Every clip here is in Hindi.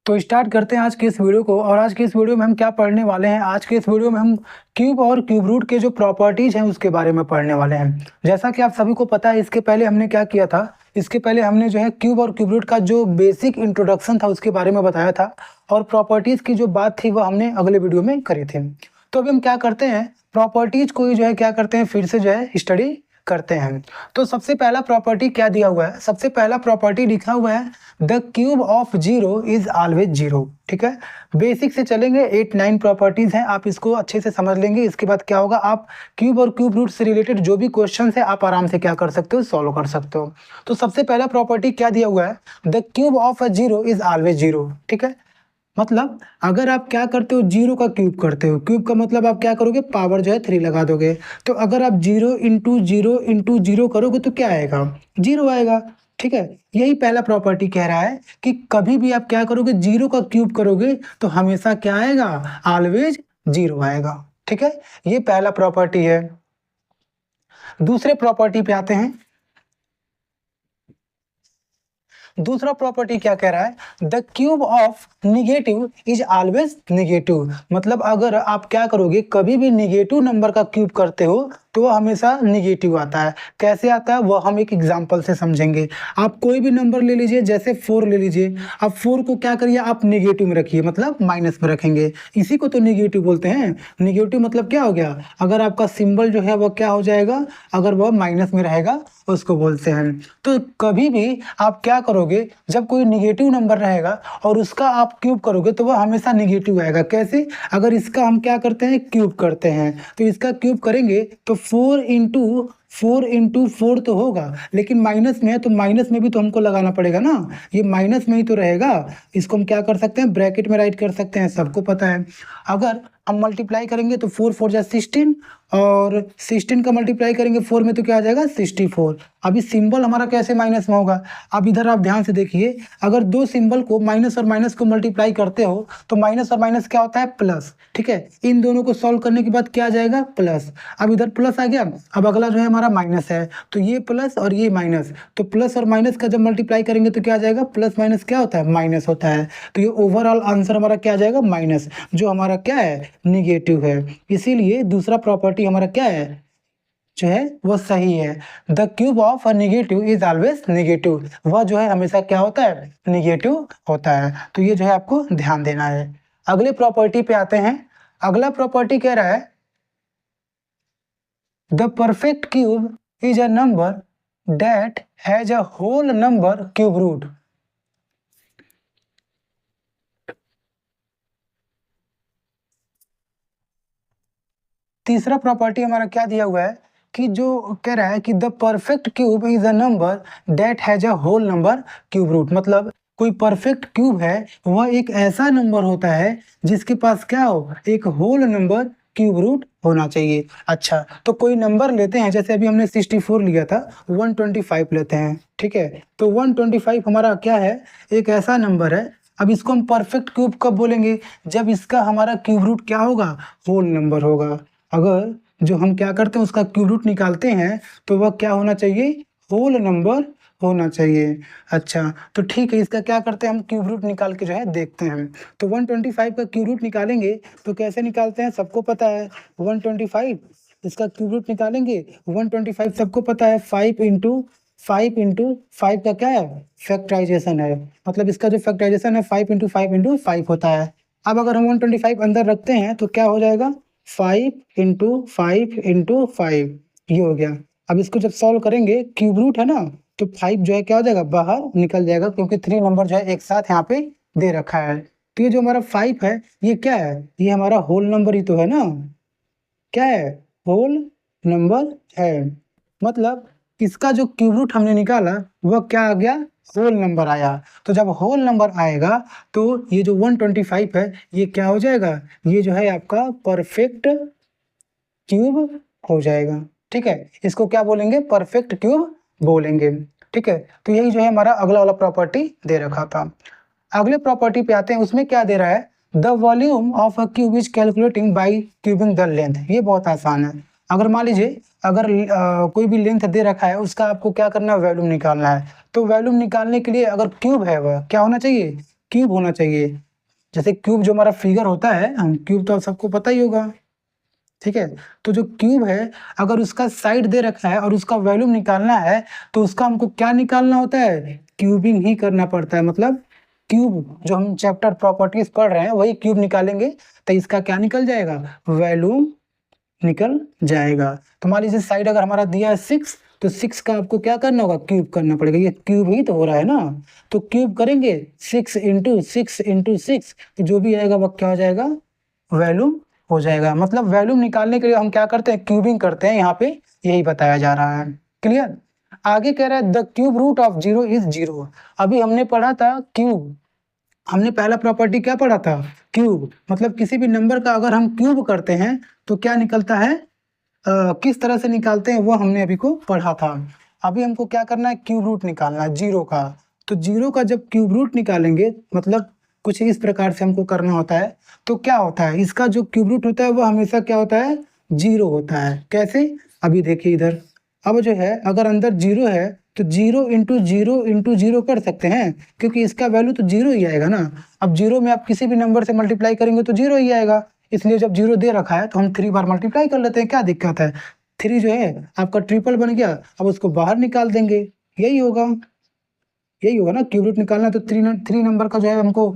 तो स्टार्ट करते हैं आज की इस वीडियो को। और आज की इस वीडियो में हम क्या पढ़ने वाले हैं, आज के इस वीडियो में हम क्यूब और क्यूब रूट के जो प्रॉपर्टीज हैं उसके बारे में पढ़ने वाले हैं। जैसा कि आप सभी को पता है, इसके पहले हमने क्या किया था, इसके पहले हमने जो है क्यूब और क्यूब रूट का जो बेसिक इंट्रोडक्शन था उसके बारे में बताया था, और प्रॉपर्टीज की जो बात थी वह हमने अगले वीडियो में करी थी। तो अभी हम क्या करते हैं, प्रॉपर्टीज को जो है क्या करते हैं, फिर से जो है स्टडी करते हैं। तो सबसे पहला प्रॉपर्टी क्या दिया हुआ है, सबसे पहला प्रॉपर्टी लिखा हुआ है the cube of zero is always zero. ठीक है, बेसिक से चलेंगे, 8-9 प्रॉपर्टीज हैं, आप इसको अच्छे से समझ लेंगे। इसके बाद क्या होगा, आप क्यूब और क्यूब रूट से रिलेटेड जो भी क्वेश्चन है आप आराम से क्या कर सकते हो, सॉल्व कर सकते हो। तो सबसे पहला प्रॉपर्टी क्या दिया हुआ है, the cube of a zero is always zero. ठीक है, मतलब अगर आप क्या करते हो, जीरो का क्यूब करते हो, क्यूब का मतलब आप क्या करोगे, पावर जो है 3 लगा दोगे। तो अगर आप जीरो इंटू जीरो करोगे तो क्या आएगा, जीरो आएगा। ठीक है, यही पहला प्रॉपर्टी कह रहा है कि कभी भी आप क्या करोगे, जीरो का क्यूब करोगे तो हमेशा क्या आएगा, ऑलवेज जीरो आएगा। ठीक है, ये पहला प्रॉपर्टी है। दूसरे प्रॉपर्टी पे आते हैं। दूसरा प्रॉपर्टी क्या कह रहा है, the cube of negative is always negative. मतलब अगर आप क्या करोगे, कभी भी निगेटिव नंबर का क्यूब करते हो तो वह हमेशा निगेटिव आता है। कैसे आता है वह हम एक एग्जांपल से समझेंगे। आप कोई भी नंबर ले लीजिए, जैसे 4 ले लीजिए। अब 4 को क्या करिए, आप निगेटिव में रखिए, मतलब माइनस में रखेंगे, इसी को तो निगेटिव बोलते हैं। निगेटिव मतलब क्या हो गया, अगर आपका सिंबल जो है वह क्या हो जाएगा, अगर वह माइनस में रहेगा उसको बोलते हैं। तो कभी भी आप क्या करोगे, जब कोई निगेटिव नंबर रहेगा और उसका आप क्यूब करोगे तो वह हमेशा निगेटिव आएगा। कैसे, अगर इसका हम क्या करते हैं, क्यूब करते हैं, तो इसका क्यूब करेंगे तो 4 इंटू 4 तो होगा, लेकिन माइनस में है तो माइनस में भी तो हमको लगाना पड़ेगा ना, ये माइनस में ही तो रहेगा। इसको हम क्या कर सकते हैं, ब्रैकेट में राइट कर सकते हैं, सबको पता है। अगर हम मल्टीप्लाई करेंगे तो 4 जा 16, और 16 का मल्टीप्लाई करेंगे 4 में तो क्या आ जाएगा, 64। अभी सिंबल हमारा कैसे माइनस में होगा, अब इधर आप ध्यान से देखिए, अगर दो सिंबल को माइनस और माइनस को मल्टीप्लाई करते हो तो माइनस और माइनस क्या होता है, प्लस। ठीक है, इन दोनों को सॉल्व करने के बाद क्या आ जाएगा, प्लस। अब इधर प्लस आ गया, अब अगला जो है हमारा माइनस है, तो ये प्लस और ये माइनस, तो प्लस और माइनस का जब मल्टीप्लाई करेंगे तो क्या आ जाएगा, प्लस माइनस क्या होता है, माइनस होता है। तो ये ओवरऑल आंसर हमारा क्या आ जाएगा, माइनस, जो हमारा क्या है, निगेटिव है। इसीलिए दूसरा प्रॉपर्टी हमारा क्या है, जो है वो सही है। The cube of a negative is always negative, वह जो है हमेशा क्या होता है, निगेटिव होता है। तो ये जो है आपको ध्यान देना है। अगले प्रॉपर्टी पे आते हैं। अगला प्रॉपर्टी कह रहा है the perfect cube is a number that has a whole number cube root. तीसरा प्रॉपर्टी हमारा क्या दिया हुआ है, कि जो कह रहा है कि the perfect cube is a number that has a whole number cube root. मतलब कोई परफेक्ट क्यूब है वह एक ऐसा नंबर होता है जिसके पास क्या हो, एक होल नंबर क्यूब रूट होना चाहिए। अच्छा, तो कोई नंबर लेते हैं, जैसे अभी हमने 64 लिया था, 125 लेते हैं। ठीक है, तो 125 हमारा क्या है, एक ऐसा नंबर है। अब इसको हम परफेक्ट क्यूब कब बोलेंगे, जब इसका हमारा क्यूब रूट क्या होगा, होल नंबर होगा। अगर जो हम क्या करते हैं उसका क्यूब रूट निकालते हैं तो वह क्या होना चाहिए, होल नंबर होना चाहिए। अच्छा, तो ठीक है, इसका क्या करते हैं, हम क्यूब रूट निकाल के जो है देखते हैं। तो 125 का क्यूब रूट निकालेंगे तो कैसे निकालते हैं, सबको पता है। 125 इसका क्यूब रूट निकालेंगे, 125 सबको पता है, 5 इंटू 5 का क्या है, फैक्टराइजेशन है। मतलब इसका जो फैक्टराइजेशन है 5 इंटू 5 होता है। अब अगर हम 125 अंदर रखते हैं तो क्या हो जाएगा, 5 इंटू 5 ये हो गया। अब इसको जब सॉल्व करेंगे, क्यूब रूट है ना, तो 5 जो है क्या हो जाएगा, बाहर निकल जाएगा, क्योंकि 3 नंबर जो है एक साथ यहाँ पे दे रखा है। तो ये जो हमारा 5 है ये क्या है, ये हमारा होल नंबर ही तो है ना, क्या है, होल नंबर है। मतलब इसका जो क्यूब रूट हमने निकाला वह क्या आ गया, होल नंबर आया। तो जब होल नंबर आएगा तो ये जो 125 है ये क्या हो जाएगा, ये जो है आपका परफेक्ट क्यूब हो जाएगा। ठीक है, इसको क्या बोलेंगे, परफेक्ट क्यूब बोलेंगे। ठीक है, तो यही जो है हमारा अगला वाला प्रॉपर्टी दे रखा था। अगले प्रॉपर्टी पे आते हैं, उसमें क्या दे रहा है, the volume of a cube is calculating by cubing the length. ये बहुत आसान है। अगर मान लीजिए, अगर कोई भी लेंथ दे रखा है उसका आपको क्या करना है, वॉल्यूम निकालना है। तो वॉल्यूम निकालने के लिए अगर क्यूब है वह क्या होना चाहिए, क्यूब होना चाहिए। जैसे क्यूब जो हमारा फिगर होता है, हम क्यूब तो सबको पता ही होगा, ठीक है। तो जो क्यूब है अगर उसका साइड दे रखा है और उसका वॉल्यूम निकालना है तो उसका हमको क्या निकालना होता है, क्यूबिंग ही करना पड़ता है। मतलब क्यूब जो हम चैप्टर प्रॉपर्टीज पढ़ रहे हैं वही क्यूब निकालेंगे तो इसका क्या निकल जाएगा, वॉल्यूम निकल जाएगा। तो मान लीजिए साइड अगर हमारा दिया है 6 तो 6 का आपको क्या करना होगा, क्यूब करना पड़ेगा। ये क्यूब ही तो हो रहा है ना, तो क्यूब करेंगे 6 × 6 × 6 तो जो भी आएगा वह क्या हो जाएगा, वॉल्यूम हो जाएगा। मतलब वॉल्यूम निकालने के लिए हम क्या करते हैं, क्यूबिंग करते हैं। यहाँ पे यही बताया जा रहा है। क्लियर। आगे कह रहा है the cube root of 0 is 0। अभी हमने पढ़ा था क्यूब, हमने पहला प्रॉपर्टी क्या पढ़ा था, क्यूब। मतलब किसी भी नंबर का अगर हम क्यूब करते हैं तो क्या निकलता है, किस तरह से निकालते हैं वो हमने अभी को पढ़ा था। अभी हमको क्या करना है, क्यूब रूट निकालना है 0 का। तो 0 का जब क्यूब रूट निकालेंगे मतलब कुछ इस प्रकार से हमको करना होता है। तो क्या होता है, इसका जो क्यूब रूट होता है वो हमेशा क्या होता है, 0 होता है। कैसे, अभी देखिए इधर, अब जो है अगर अंदर 0 है तो 0 × 0 × 0 कर सकते हैं, क्योंकि इसका वैल्यू तो 0 ही आएगा ना। अब 0 में आप किसी भी नंबर से मल्टीप्लाई करेंगे तो 0 ही आएगा। इसलिए जब 0 दे रखा है तो हम 3 बार मल्टीप्लाई कर लेते हैं, क्या दिक्कत है। 3 जो है आपका ट्रिपल बन गया, अब उसको बाहर निकाल देंगे, यही होगा, यही होगा ना। क्यूब रूट निकालना है तो 3 नंबर का जो है हमको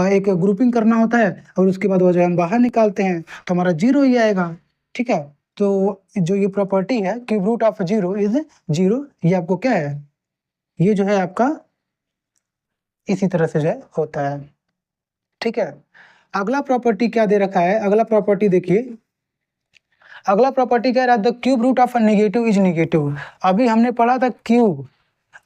एक ग्रुपिंग करना होता है और उसके बाद वो जो है हम बाहर निकालते हैं तो हमारा 0 ही आएगा। ठीक है, तो जो ये प्रॉपर्टी है क्यूब रूट ऑफ 0 इज 0, ये आपको क्या है, ये जो है आपका इसी तरह से जो है होता है। ठीक है, अगला प्रॉपर्टी क्या दे रखा है, अगला प्रॉपर्टी देखिए, अगला प्रॉपर्टी कह रहा है the cube root of a negative is negative. अभी हमने पढ़ा था क्यूब,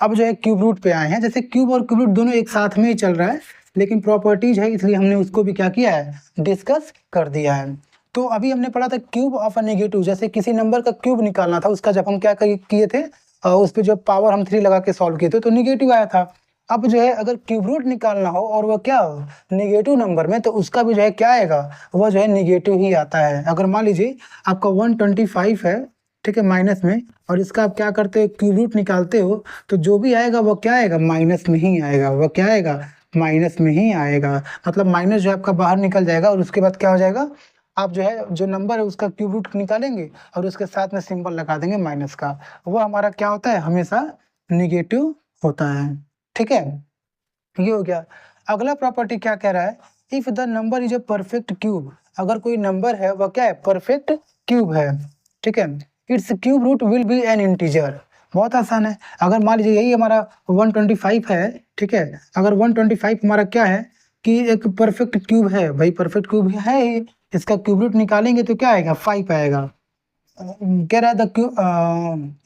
अब जो है क्यूब रूट पे आए हैं। जैसे क्यूब और क्यूब रूट दोनों एक साथ में ही चल रहा है, लेकिन प्रॉपर्टीज है इसलिए हमने उसको भी क्या किया है, डिस्कस कर दिया है। तो अभी हमने पढ़ा था क्यूब ऑफ अ नेगेटिव, जैसे किसी नंबर का क्यूब निकालना था, उसका जब हम क्या किए थे, उस पर जो पावर हम 3 लगा के सॉल्व किए थे तो निगेटिव आया था। अब जो है अगर क्यूब रूट निकालना हो और वह क्या हो, नेगेटिव नंबर में, तो उसका भी जो है क्या आएगा, वह जो है निगेटिव ही आता है। अगर मान लीजिए आपका 125 है, ठीक है, माइनस में, और इसका आप क्या करते हो, क्यूब रूट निकालते हो, तो जो भी आएगा वो क्या आएगा, माइनस में ही आएगा। वह क्या आएगा, माइनस में ही आएगा। मतलब माइनस जो है आपका बाहर निकल जाएगा और उसके बाद क्या हो जाएगा, आप जो है जो नंबर है उसका क्यूब रूट निकालेंगे और उसके साथ में सिंबल लगा देंगे माइनस का, वो हमारा क्या होता है, हमेशा निगेटिव होता है। ठीक है, ये हो गया। अगला प्रॉपर्टी क्या कह रहा है, if the number is a perfect cube. अगर कोई नंबर है वह क्या है, परफेक्ट क्यूब है। ठीक है, its cube root will be an integer. बहुत आसान है। अगर मान लीजिए यही हमारा 125 है, ठीक है, अगर 125 हमारा क्या है कि एक परफेक्ट क्यूब है, भाई परफेक्ट क्यूब है ही, इसका क्यूब रूट निकालेंगे तो क्या आएगा, 5 आएगा। कह रहा है the cube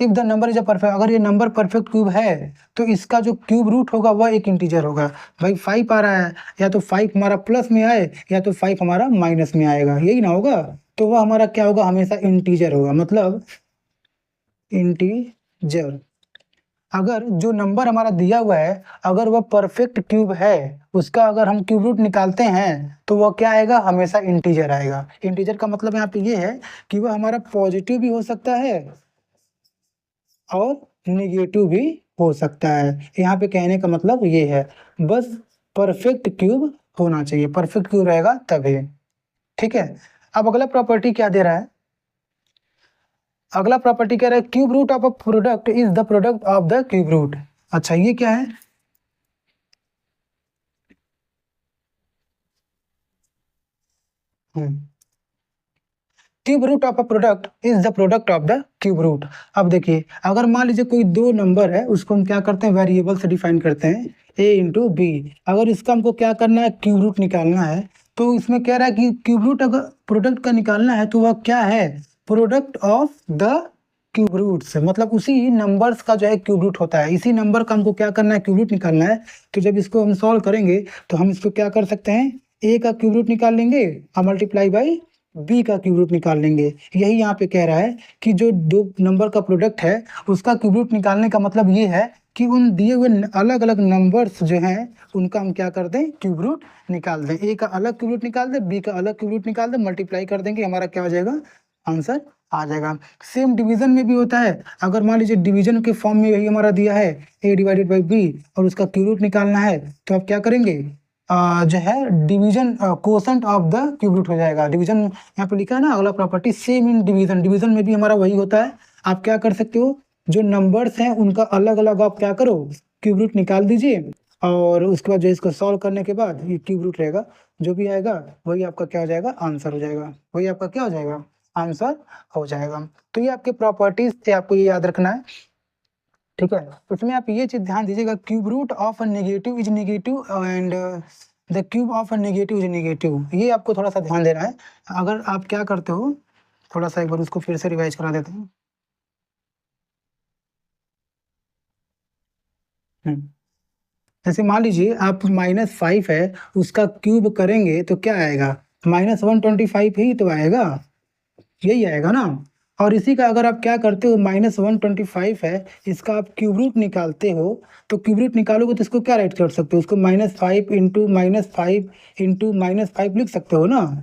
if the number is a perfect, अगर ये नंबर परफेक्ट क्यूब है तो इसका जो क्यूब रूट होगा वह एक इंटीजर होगा। भाई 5 आ रहा है, या तो 5 हमारा प्लस में आए या तो 5 हमारा माइनस में आएगा, यही ना होगा। तो वह हमारा क्या होगा, हमेशा इंटीजर होगा। मतलब इंटीजर, अगर जो नंबर हमारा दिया हुआ है अगर वह परफेक्ट क्यूब है, उसका अगर हम क्यूब रूट निकालते हैं तो वह क्या आएगा, हमेशा इंटीजर आएगा। इंटीजर का मतलब यहाँ पे ये है कि वह हमारा पॉजिटिव भी हो सकता है और निगेटिव भी हो सकता है। यहाँ पे कहने का मतलब ये है, बस परफेक्ट क्यूब होना चाहिए, परफेक्ट क्यूब रहेगा तभी। ठीक है, अब अगला प्रॉपर्टी क्या दे रहा है, अगला प्रॉपर्टी कह रहा है cube root of a product is the product of the cube root. अच्छा, ये क्या है, cube root of a product is the product of the cube root. अब देखिए अगर मान लीजिए कोई दो नंबर है, उसको हम क्या करते हैं, वेरिएबल से डिफाइन करते हैं a इंटू बी। अगर इसका हमको क्या करना है, क्यूब रूट निकालना है, तो इसमें कह रहा है कि क्यूब रूट अगर प्रोडक्ट का निकालना है तो वह क्या है, product of the cube root से। मतलब उसी नंबर्स का जो है क्यूब रूट होता है, इसी नंबर का हमको क्या करना है, क्यूब रूट निकालना है। तो जब इसको हम सॉल्व करेंगे तो हम इसको क्या कर सकते हैं, a का क्यूब रूट निकाल लेंगे और मल्टीप्लाई बाई बी का क्यूब रूट निकाल लेंगे। यही यहाँ पे कह रहा है कि जो दो नंबर का प्रोडक्ट है उसका क्यूब रूट निकालने का मतलब ये है कि उन दिए हुए अलग अलग नंबर्स जो हैं उनका हम क्या कर दें, क्यूब रूट निकाल दें। ए का अलग क्यूब रूट निकाल दें, बी का अलग क्यूब रूट निकाल दें, मल्टीप्लाई कर देंगे, हमारा क्या हो जाएगा, आंसर आ जाएगा। सेम डिवीजन में भी होता है। अगर मान लीजिए डिवीजन के फॉर्म में यही हमारा दिया है a डिवाइडेड बाई बी और उसका क्यूब रूट निकालना है तो आप क्या करेंगे, जो है division quotient of the cube root हो जाएगा। डिवीजन यहाँ पे लिखा है ना, अगला property same in division. Division में भी हमारा वही होता है। आप क्या कर सकते हो, जो नंबर्स हैं उनका अलग अलग आप क्या करो, क्यूब रूट निकाल दीजिए, और उसके बाद जो इसको सॉल्व करने के बाद ये क्यूब रूट रहेगा, जो भी आएगा वही आपका क्या हो जाएगा, आंसर हो जाएगा। वही आपका क्या हो जाएगा, आंसर हो जाएगा। तो ये आपके प्रॉपर्टीज थे, आपको ये याद रखना है, ठीक है। तो इसमें आप ये चीज ध्यान दीजिएगा, cube root of a negative is negative and the cube of a negative is negative. ये आपको थोड़ा सा ध्यान देना है। अगर आप क्या करते हो, थोड़ा सा एक बार उसको फिर से रिवाइज करा देते हैं। जैसे मान लीजिए आप -5 है, उसका क्यूब करेंगे तो क्या आएगा, -125 ही तो आएगा, यही आएगा ना। और इसी का अगर आप क्या करते हो, -125 है, इसका आप क्यूब रूट निकालते हो, तो क्यूब रूट निकालोगे तो इसको क्या राइट कर सकते हो, उसको -5 इंटू -5 इंटू -5 लिख सकते हो ना।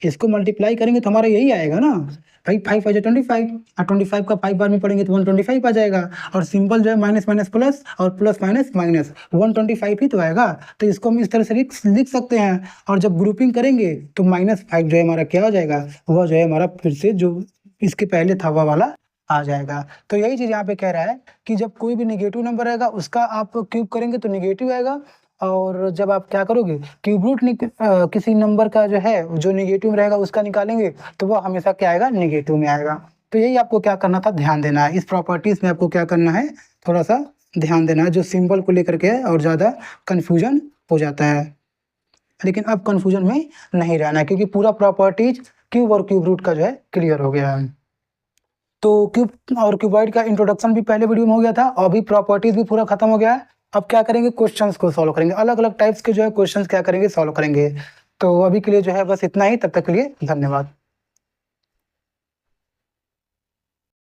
इसको मल्टीप्लाई करेंगे तो हमारा यही आएगा ना भाई, 5 5 25, और 25 का 5 बार में पढ़ेंगे तो 125 आ जाएगा। और सिंपल जो है माइनस माइनस प्लस और प्लस माइनस माइनस 125 ही तो आएगा। तो इसको हम इस तरह से लिख सकते हैं। और जब ग्रुपिंग करेंगे तो -5 जो है हमारा क्या हो जाएगा, वह जो है हमारा फिर से जो इसके पहले था वह वाला आ जाएगा। तो यही चीज यहाँ पे कह रहा है कि जब कोई भी नेगेटिव नंबर आएगा उसका आप क्यूब करेंगे तो नेगेटिव आएगा, और जब आप क्या करोगे, क्यूब रूट किसी नंबर का जो है जो नेगेटिव रहेगा उसका निकालेंगे तो वो हमेशा क्या आएगा, नेगेटिव में आएगा। तो यही आपको क्या करना था, ध्यान देना है। इस प्रॉपर्टीज में आपको क्या करना है, थोड़ा सा ध्यान देना है, जो सिंबल को लेकर के है और ज़्यादा कन्फ्यूजन हो जाता है। लेकिन अब कन्फ्यूजन में नहीं रहना है, क्योंकि पूरा प्रॉपर्टीज क्यूब और क्यूब रूट का जो है क्लियर हो गया है। तो क्यूब और क्यूबॉइड का इंट्रोडक्शन भी पहले वीडियो में हो गया था, और अभी प्रॉपर्टीज भी पूरा खत्म हो गया है। अब क्या करेंगे, क्वेश्चंस को सॉल्व करेंगे, अलग अलग टाइप्स के जो है क्वेश्चंस क्या करेंगे, सॉल्व करेंगे। तो अभी के लिए जो है बस इतना ही, तब तक के लिए धन्यवाद।